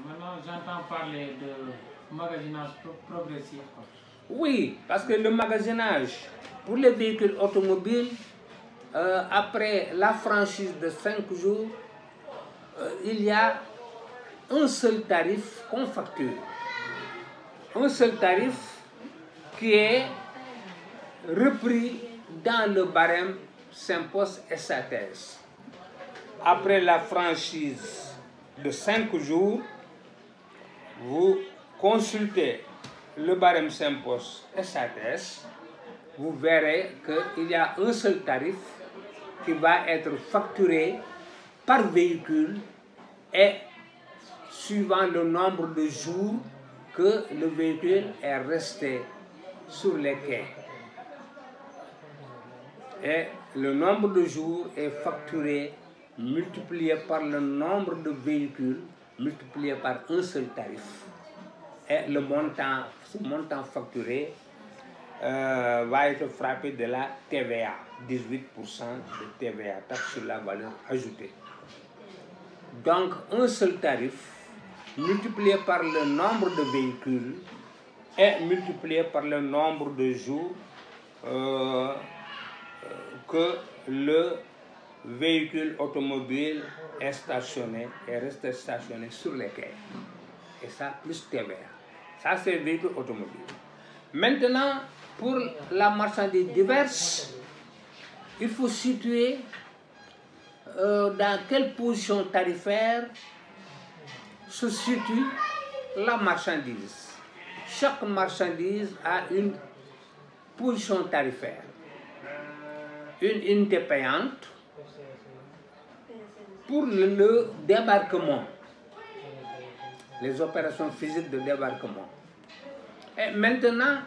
Maintenant, j'entends parler de magasinage progressif. Oui, parce que le magasinage pour les véhicules automobiles, après la franchise de 5 jours, il y a un seul tarif qu'on facture. Un seul tarif qui est repris dans le barème Sympost SATS. Après la franchise de 5 jours, vous consultez le barème Sympost SATS, vous verrez qu'il y a un seul tarif qui va être facturé par véhicule et suivant le nombre de jours que le véhicule est resté sur les quais. Et le nombre de jours est facturé multiplié par le nombre de véhicules multiplié par un seul tarif. Et ce montant facturé va être frappé de la TVA, 18% de TVA, taxe sur la valeur ajoutée. Donc un seul tarif multiplié par le nombre de véhicules et multiplié par le nombre de jours que le véhicule automobile est stationné et reste stationné sur les quais. Et ça, plus TVA. Ça, c'est le véhicule automobile. Maintenant, pour la marchandise diverse, il faut situer dans quelle position tarifaire se situe la marchandise. Chaque marchandise a une position tarifaire. Une unité payante pour le débarquement, les opérations physiques de débarquement. Et maintenant,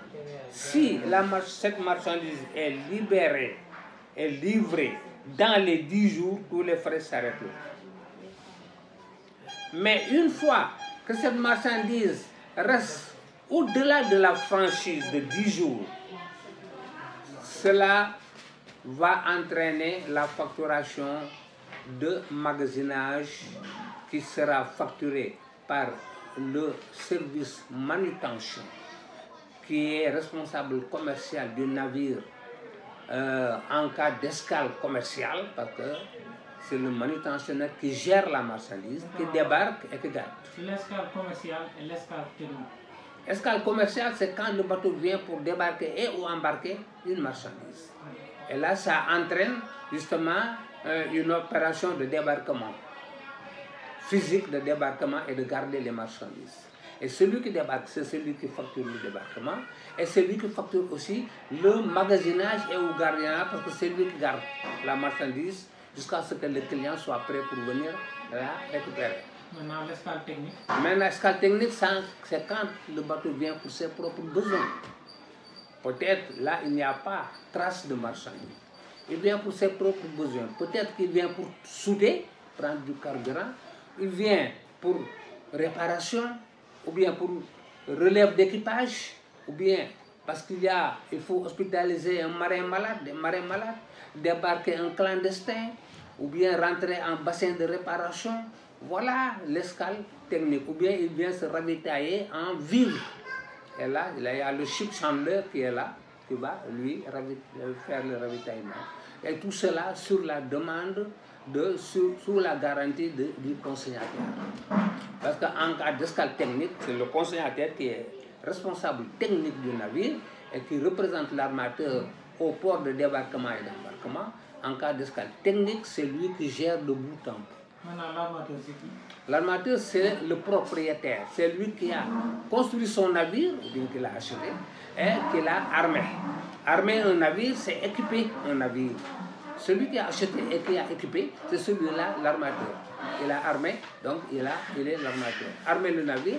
si cette marchandise est libérée et livrée dans les 10 jours, tous les frais s'arrêtent là. Mais une fois que cette marchandise reste au-delà de la franchise de 10 jours, cela va entraîner la facturation de magasinage qui sera facturé par le service manutention qui est responsable commercial du navire en cas d'escale commerciale, parce que c'est le manutentionnaire qui gère la marchandise, qui débarque et qui garde. L'escale commerciale et l'escale technique. Escale commerciale, c'est quand le bateau vient pour débarquer et ou embarquer une marchandise. Et là, ça entraîne justement une opération de débarquement, physique de débarquement et de garder les marchandises. Et celui qui débarque, c'est celui qui facture le débarquement et celui qui facture aussi le magasinage et le gardiennage, parce que c'est lui qui garde la marchandise jusqu'à ce que le client soit prêt pour venir la récupérer. Maintenant, l'escale technique. Maintenant, l'escale technique, c'est quand le bateau vient pour ses propres besoins. Peut-être là, il n'y a pas trace de marchandise. Il vient pour ses propres besoins. Peut-être qu'il vient pour souder, prendre du carburant. Il vient pour réparation, ou bien pour relève d'équipage, ou bien parce qu'il faut hospitaliser un marin malade, débarquer un clandestin, ou bien rentrer en bassin de réparation. Voilà l'escale technique. Ou bien il vient se ravitailler en vivre. Et là, il y a le ship chandler qui est là, qui va lui faire le ravitaillement. Et tout cela sur la demande, sous la garantie du consignataire. Parce qu'en cas d'escale technique, c'est le consignataire qui est responsable technique du navire et qui représente l'armateur au port de débarquement et d'embarquement. En cas d'escale technique, c'est lui qui gère le bout en bout. Maintenant, l'armateur, c'est qui? L'armateur, c'est le propriétaire. C'est lui qui a construit son navire, ou bien qui l'a acheté, et qui l'a armé. Armer un navire, c'est équiper un navire. Celui qui a acheté et qui a équipé, c'est celui-là, l'armateur. Il a armé, donc il est l'armateur. Armer le navire,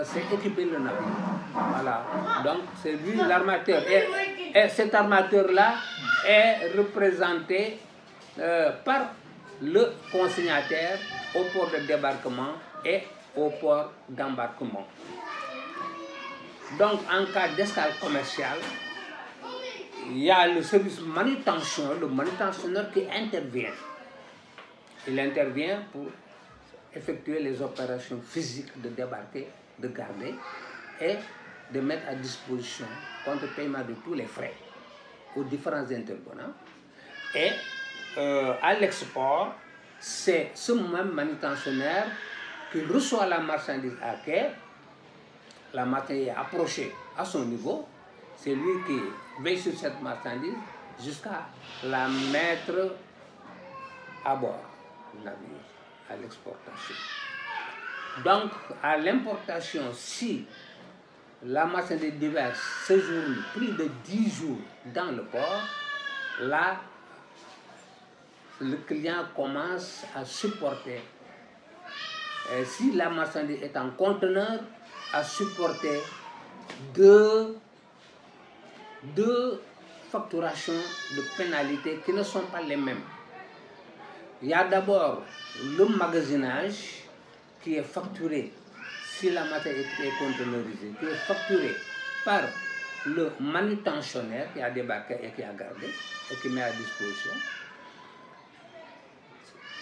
c'est équiper le navire. Voilà. Donc c'est lui l'armateur. Et cet armateur-là est représenté par le consignataire au port de débarquement et au port d'embarquement. Donc en cas d'escale commerciale, il y a le service manutention, le manutentionneur qui intervient. Il intervient pour effectuer les opérations physiques de débarquer, de garder et de mettre à disposition, contre paiement de tous les frais, aux différents intervenants. Et à l'export, c'est ce même manutentionnaire qui reçoit la marchandise à quai. La marchandise est approchée à son niveau. C'est lui qui veille sur cette marchandise jusqu'à la mettre à bord du navire, à l'exportation. Donc, à l'importation, si la marchandise diverse séjourne plus de 10 jours dans le port, là, le client commence à supporter. Et si la marchandise est en conteneur, à supporter deux facturations de pénalités qui ne sont pas les mêmes. Il y a d'abord le magasinage qui est facturé, si la matière est conteneurisée, qui est facturé par le manutentionnaire qui a débarqué et qui a gardé et qui met à disposition.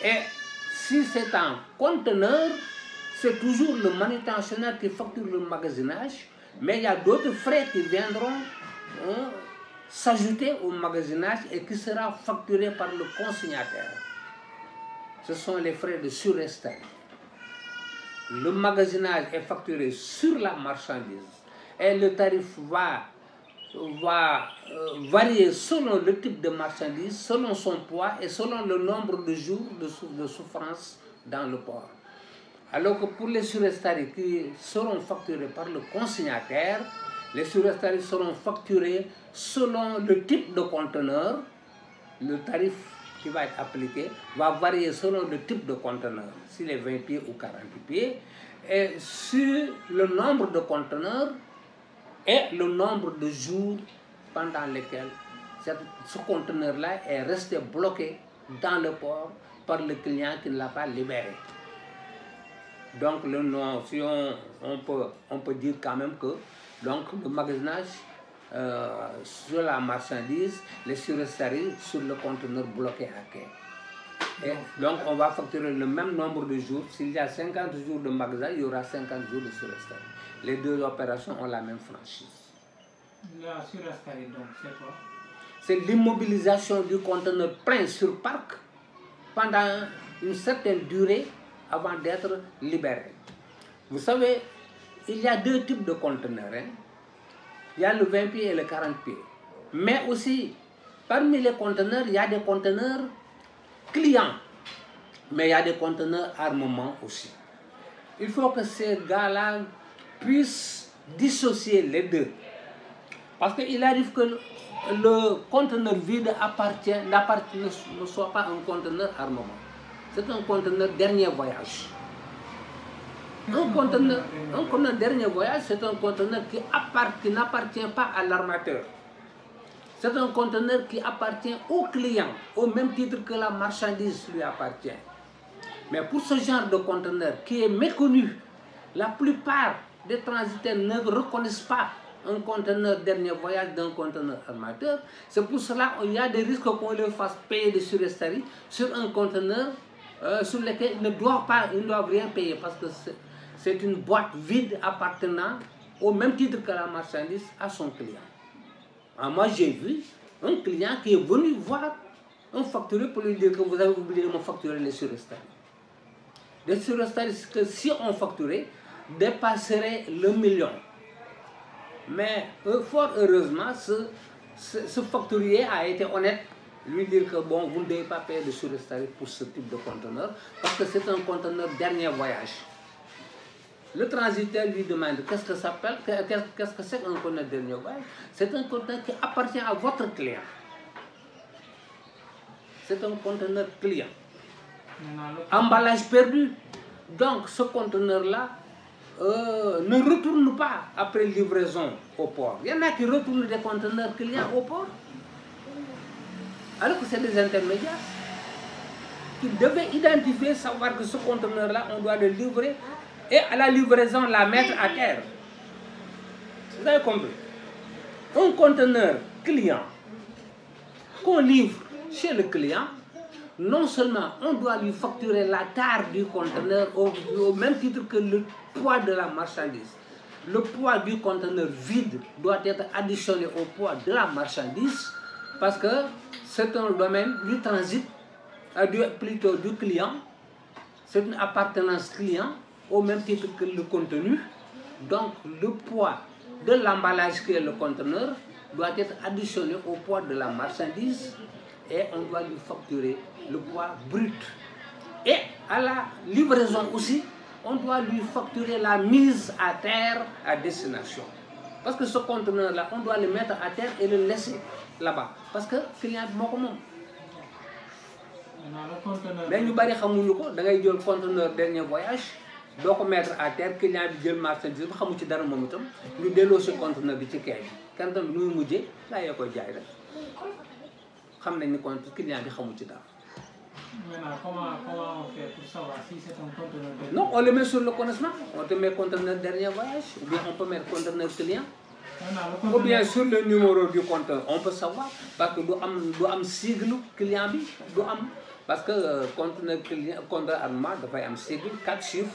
Et si c'est un conteneur, c'est toujours le manutentionnaire qui facture le magasinage, mais il y a d'autres frais qui viendront s'ajouter au magasinage et qui sera facturé par le consignataire. Ce sont les frais de surestarie. Le magasinage est facturé sur la marchandise et le tarif va varier selon le type de marchandise, selon son poids et selon le nombre de jours de souffrance dans le port. Alors que pour les surestaries qui seront facturées par le consignataire, les surestaries seront facturées selon le type de conteneur. Le tarif qui va être appliqué va varier selon le type de conteneur, s'il est 20 pieds ou 40 pieds, et sur le nombre de conteneurs et le nombre de jours pendant lesquels ce conteneur-là est resté bloqué dans le port par le client qui ne l'a pas libéré. Donc le nom, si on peut dire quand même que donc, le magasinage sur la marchandise, les surestaries sur le conteneur bloqué à quai. Et donc on va facturer le même nombre de jours. S'il y a 50 jours de magasin, il y aura 50 jours de surestarie. Les deux opérations ont la même franchise. La surestarie, donc, c'est quoi? C'est l'immobilisation du conteneur plein sur parc pendant une certaine durée avant d'être libéré. Vous savez, il y a deux types de conteneurs. Il y a le 20 pieds et le 40 pieds. Mais aussi, parmi les conteneurs, il y a des conteneurs clients. Mais il y a des conteneurs armement aussi. Il faut que ces gars-là puissent dissocier les deux. Parce qu'il arrive que le conteneur vide ne soit pas un conteneur armement. C'est un conteneur dernier voyage. Un conteneur dernier voyage, c'est un conteneur qui n'appartient pas à l'armateur. C'est un conteneur qui appartient au client, au même titre que la marchandise lui appartient. Mais pour ce genre de conteneur qui est méconnu, la plupart des transitaires ne reconnaissent pas un conteneur dernier voyage d'un conteneur armateur. C'est pour cela qu'il y a des risques qu'on leur fasse payer des surestaries sur un conteneur sur lequel ils ne doivent rien payer parce que c'est une boîte vide appartenant au même titre que la marchandise à son client. Alors moi j'ai vu un client qui est venu voir un facturier pour lui dire que vous avez oublié de me facturer les surestaries. Les surestaries que si on facturait dépasseraient le million. Mais fort heureusement, ce facturier a été honnête, lui dire que bon, vous ne devez pas payer de surestaries pour ce type de conteneur parce que c'est un conteneur dernier voyage. Le transitaire lui demande qu'est-ce que ça s'appelle, qu'est-ce que c'est un conteneur dernier voyage. C'est un conteneur qui appartient à votre client. C'est un conteneur client. Emballage perdu. Donc ce conteneur-là ne retourne pas après livraison au port. Il y en a qui retournent des conteneurs clients au port. Alors que c'est des intermédiaires qui devaient identifier, savoir que ce conteneur-là, on doit le livrer et à la livraison, la mettre à terre. Vous avez compris? Un conteneur client qu'on livre chez le client, non seulement on doit lui facturer la tare du conteneur au même titre que le poids de la marchandise. Le poids du conteneur vide doit être additionné au poids de la marchandise parce que c'est un domaine du transit, plutôt du client. C'est une appartenance client au même titre que le contenu. Donc le poids de l'emballage qui est le conteneur doit être additionné au poids de la marchandise et on doit lui facturer le poids brut. Et à la livraison aussi, on doit lui facturer la mise à terre à destination. Parce que ce conteneur-là, on doit le mettre à terre et le laisser là-bas. Parce que le client est mort. Mais nous avons le conteneur dernier voyage, donc on mettre à terre, client a le marchandise, nous avons nous déloger le conteneur de ticket. Quand nous avons dit, là il y a quoi dire. Nous avons le client a Maintenant, comment on fait pour savoir si c'est un conteneur dernier? Non, on le met sur le connaissement. On te met conteneur dernier voyage, ou bien on peut mettre conteneur client. Ou bien sur le numéro du conteneur, on peut savoir. Parce que nous avons sigle client, parce que conteneur client, conteneur armement, il y a un sigle, 4 chiffres,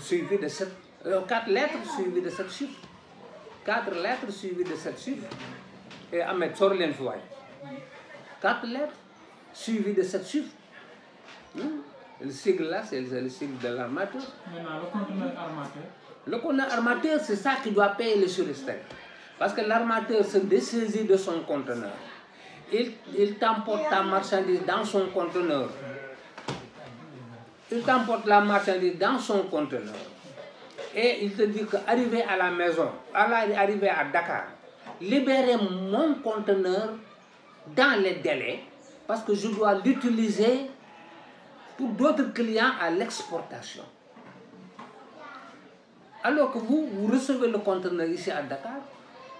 suivi de 7, 4 lettres suivies de 7 chiffres. 4 lettres suivies de 7 chiffres. Et à mettre sur l'info. 4 lettres suivi de 7 chiffres. Le sigle là, c'est le sigle de l'armateur. Maintenant, le conteneur armateur. Le conteneur armateur, c'est ça qui doit payer le surestaire. Parce que l'armateur se dessaisit de son conteneur. Il t'emporte ta marchandise dans son conteneur. Il t'emporte la marchandise dans son conteneur. Et il te dit qu'arrivé à la maison, arrivé à Dakar, libérez mon conteneur dans les délais. Parce que je dois l'utiliser pour d'autres clients à l'exportation. Alors que vous recevez le conteneur ici à Dakar,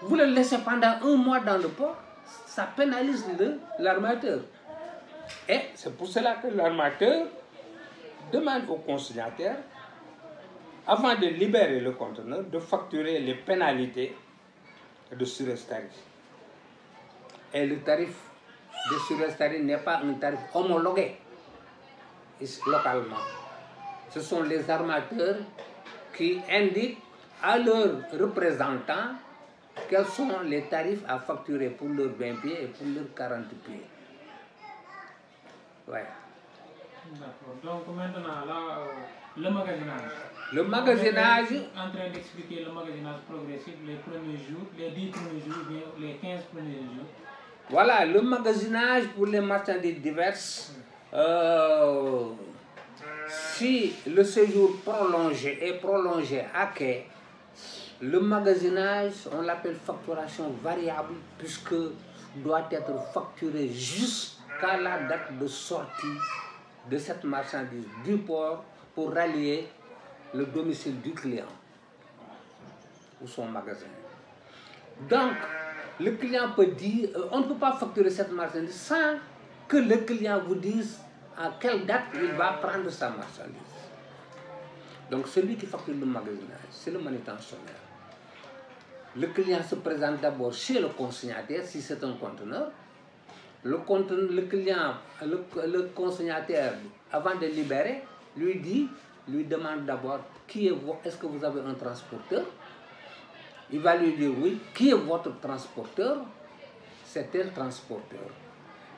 vous le laissez pendant 1 mois dans le port, ça pénalise l'armateur. Et c'est pour cela que l'armateur demande au consignataire, avant de libérer le conteneur, de facturer les pénalités de surestarie. Et le tarif de surestarie n'est pas un tarif homologué localement. Ce sont les armateurs qui indiquent à leurs représentants quels sont les tarifs à facturer pour leurs 20 pieds et pour leurs 40 pieds. Ouais. D'accord. Donc maintenant, là, le magasinage. Le magasinage. En train d'expliquer le magasinage progressif, les premiers jours, les 10 premiers jours, les 15 premiers jours. Voilà, le magasinage pour les marchandises diverses. Si le séjour est prolongé à quai, le magasinage, on l'appelle facturation variable, puisque doit être facturé jusqu'à la date de sortie de cette marchandise du port pour rallier le domicile du client ou son magasin. Donc, le client peut dire, on ne peut pas facturer cette marchandise sans que le client vous dise à quelle date il va prendre sa marchandise. Donc celui qui facture le magasinage, c'est le manutentionnaire. Le client se présente d'abord chez le consignataire si c'est un conteneur. Le consignataire, avant de libérer, lui demande d'abord est-ce que vous avez un transporteur? Il va lui dire oui. Qui est votre transporteur? C'est tel transporteur.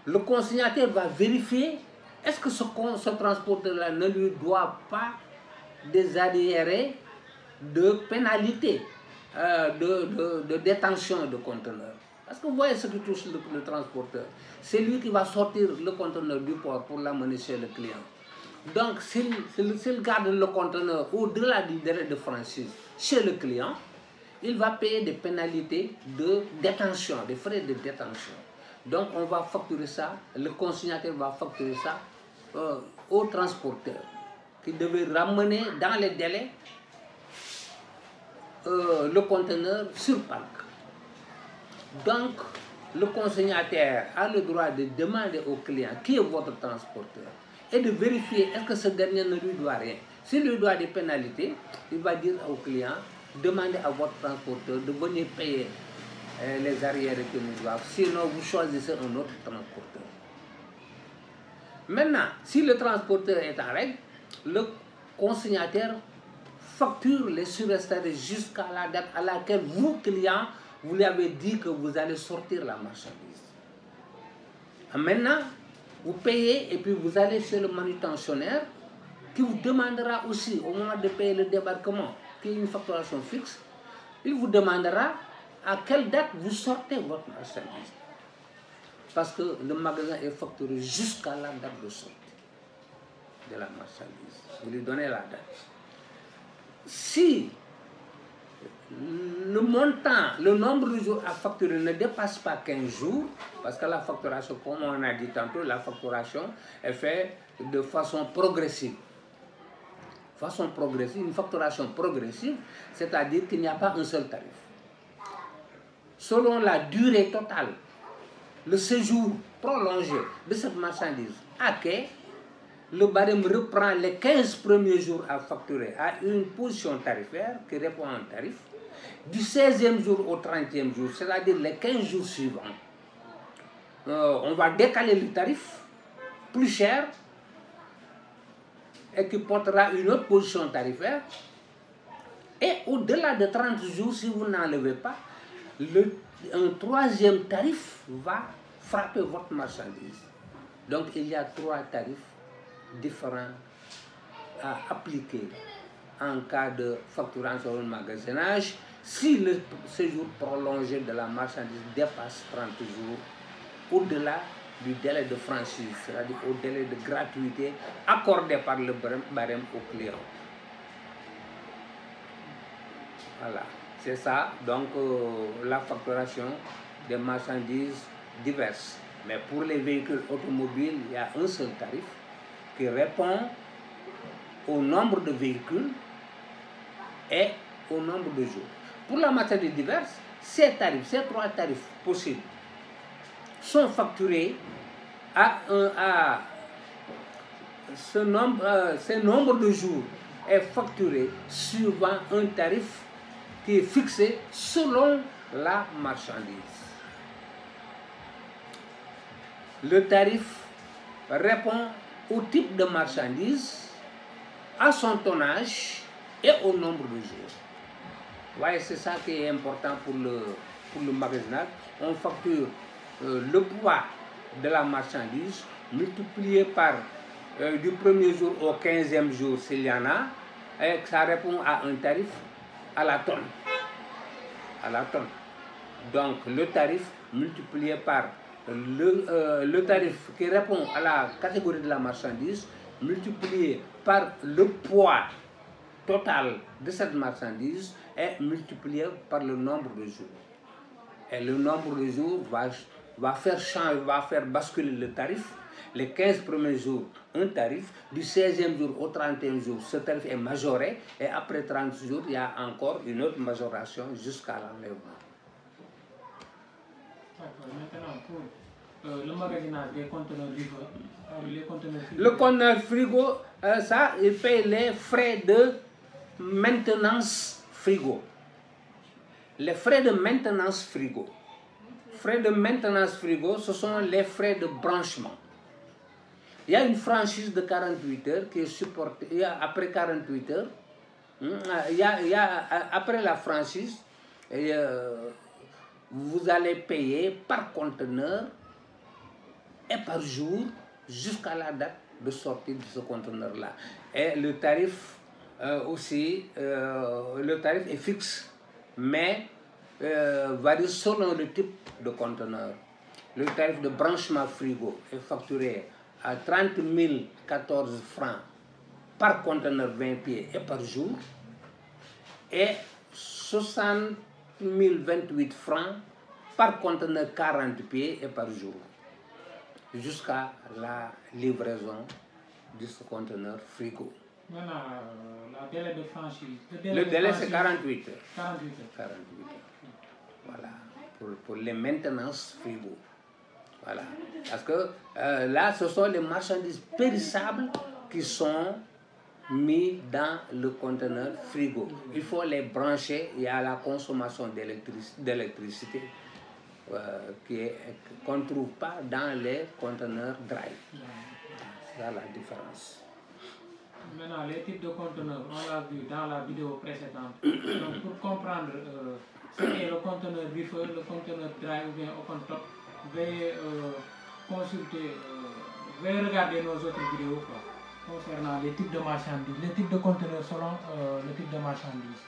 Le consignataire va vérifier est-ce que ce transporteur-là ne lui doit pas des arriérés de pénalité, de détention de conteneur. Parce que vous voyez ce qui touche le transporteur. C'est lui qui va sortir le conteneur du port pour l'amener chez le client. Donc, s'il garde le conteneur au-delà du délai de franchise chez le client, il va payer des pénalités de détention, des frais de détention. Donc, on va facturer ça, le consignataire va facturer ça au transporteur qui devait ramener dans les délais le conteneur sur parc. Donc, le consignataire a le droit de demander au client qui est votre transporteur et de vérifier est-ce que ce dernier ne lui doit rien. S'il lui doit des pénalités, il va dire au client, demandez à votre transporteur de venir payer les arriérés que nous doivent. Sinon, vous choisissez un autre transporteur. Maintenant, si le transporteur est en règle, le consignataire facture les surestaries jusqu'à la date à laquelle vous, client, vous lui avez dit que vous allez sortir la marchandise. Maintenant, vous payez et puis vous allez chez le manutentionnaire qui vous demandera aussi, au moment de payer le débarquement, qui est une facturation fixe, il vous demandera à quelle date vous sortez votre marchandise. Parce que le magasin est facturé jusqu'à la date de sortie de la marchandise. Vous lui donnez la date. Si le montant, le nombre de jours à facturer ne dépasse pas 15 jours, parce que la facturation, comme on a dit tantôt, la facturation est faite de façon progressive. Une facturation progressive, c'est-à-dire qu'il n'y a pas un seul tarif. Selon la durée totale, le séjour prolongé de cette marchandise à quai, le barème reprend les 15 premiers jours à facturer à une position tarifaire qui répond à un tarif. Du 16e jour au 30e jour, c'est-à-dire les 15 jours suivants, on va décaler le tarif plus cher et qui portera une autre position tarifaire. Et au-delà de 30 jours, si vous n'enlevez pas, un troisième tarif va frapper votre marchandise. Donc il y a 3 tarifs différents à appliquer en cas de facturation ou de magasinage si le séjour prolongé de la marchandise dépasse 30 jours au-delà du délai de franchise, c'est-à-dire au délai de gratuité accordé par le barème au client. Voilà, c'est ça, donc la facturation des marchandises diverses. Mais pour les véhicules automobiles, il y a un seul tarif qui répond au nombre de véhicules et au nombre de jours. Pour la marchandise diverse, ces 3 tarifs possibles sont facturés ce nombre de jours est facturé suivant un tarif qui est fixé selon la marchandise. Le tarif répond au type de marchandise, à son tonnage et au nombre de jours. Vous voyez, c'est ça qui est important pour le magasinage. On facture le poids de la marchandise multiplié par du premier jour au 15e jour s'il y en a, et ça répond à un tarif à la tonne. Donc le tarif multiplié par le tarif qui répond à la catégorie de la marchandise multiplié par le poids total de cette marchandise est multiplié par le nombre de jours. Et le nombre de jours va faire basculer le tarif. Les 15 premiers jours, un tarif. Du 16e jour au 31e jour, ce tarif est majoré. Et après 30 jours, il y a encore une autre majoration jusqu'à l'enlèvement. Maintenant, pour le magasinage des conteneurs frigo, le conteneur frigo, ça, il paye les frais de maintenance frigo. Les frais de maintenance frigo. Frais de maintenance frigo, ce sont les frais de branchement. Il y a une franchise de 48 heures qui est supportée. Il y a, après 48 heures, après la franchise, vous allez payer par conteneur et par jour jusqu'à la date de sortie de ce conteneur-là. Et le tarif le tarif est fixe, mais varie selon le type de conteneur. Le tarif de branchement frigo est facturé à 30 014 francs par conteneur 20 pieds et par jour, et 60 028 francs par conteneur 40 pieds et par jour, jusqu'à la livraison de ce conteneur frigo. Maintenant, le délai de franchise. Le délai, c'est 48 heures. 48 heures. 48 heures. Voilà, pour les maintenances frigo. Voilà. Parce que là, ce sont les marchandises périssables qui sont mis dans le conteneur frigo. Il faut les brancher. Il y a la consommation d'électricité qu'on ne trouve pas dans les conteneurs dry. sera la différence. Maintenant, les types de conteneurs, on l'a vu dans la vidéo précédente. Donc, pour comprendre ce qu'est le conteneur buffer, le conteneur dry ou bien open top, veuillez consulter, veuillez regarder nos autres vidéos concernant les types de marchandises, les types de conteneurs selon le type de marchandises.